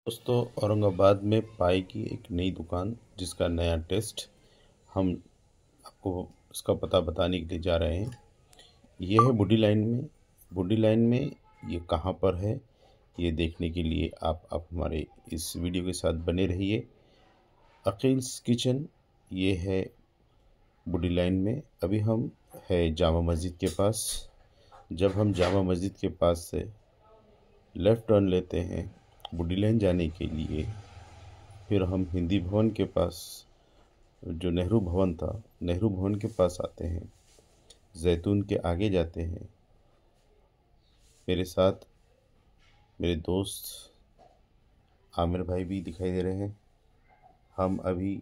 दोस्तों, औरंगाबाद में पाई की एक नई दुकान जिसका नया टेस्ट हम आपको उसका पता बताने के लिए जा रहे हैं। ये है बुड्डी लाइन में ये कहाँ पर है, ये देखने के लिए आप हमारे इस वीडियो के साथ बने रहिए। अकील्स किचन ये है बुड्डी लाइन में। अभी हम है जामा मस्जिद के पास। जब हम जामा मस्जिद के पास से लेफ़्ट टर्न लेते हैं बुड्डी लाइन जाने के लिए, फिर हम हिंदी भवन के पास, जो नेहरू भवन था, नेहरू भवन के पास आते हैं, जैतून के आगे जाते हैं। मेरे साथ मेरे दोस्त आमिर भाई भी दिखाई दे रहे हैं। हम अभी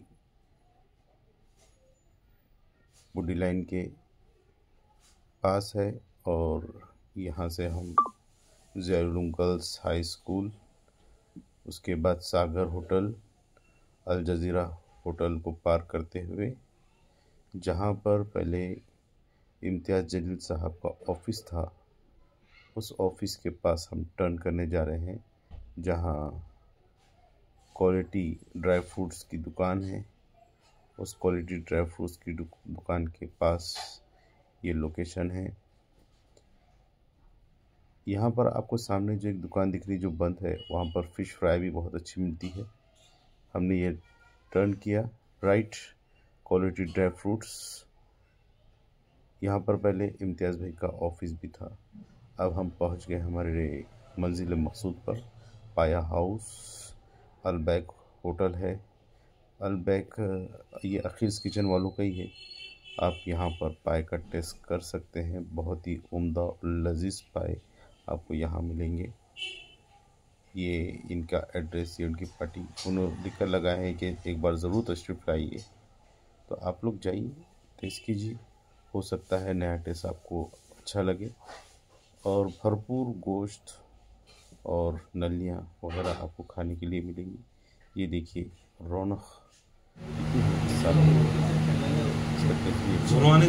बुड्डी लाइन के पास है और यहाँ से हम ज़ैरुल गर्ल्स हाई स्कूल, उसके बाद सागर होटल, अल जज़ीरा होटल को पार करते हुए, जहाँ पर पहले इम्तियाज़ जलील साहब का ऑफ़िस था, उस ऑफ़िस के पास हम टर्न करने जा रहे हैं, जहाँ क्वालिटी ड्राई फ्रूट्स की दुकान है। उस क्वालिटी ड्राई फ्रूट्स की दुकान के पास ये लोकेशन है। यहाँ पर आपको सामने जो एक दुकान दिख रही है जो बंद है, वहाँ पर फ़िश फ्राई भी बहुत अच्छी मिलती है। हमने ये टर्न किया राइट, क्वालिटी ड्राई फ्रूट्स। यहाँ पर पहले इम्तियाज़ भाई का ऑफिस भी था। अब हम पहुँच गए हमारे मंजिल मकसूद पर, पाया हाउस। अलबैक होटल है। अलबैक ये अकील्स किचन वालों का ही है। आप यहाँ पर पाए का टेस्ट कर सकते हैं। बहुत ही उम्दा और लजीज पाए आपको यहाँ मिलेंगे। ये इनका एड्रेस, ये उनकी पार्टी उन्होंने लिखकर लगाए हैं कि एक बार ज़रूर तशरीफ़ लाइए। तो आप लोग जाइए, टेस्ट कीजिए, हो सकता है नया टेस्ट आपको अच्छा लगे। और भरपूर गोश्त और नलियाँ वगैरह आपको खाने के लिए मिलेंगी। ये देखिए रौनक सुनवाने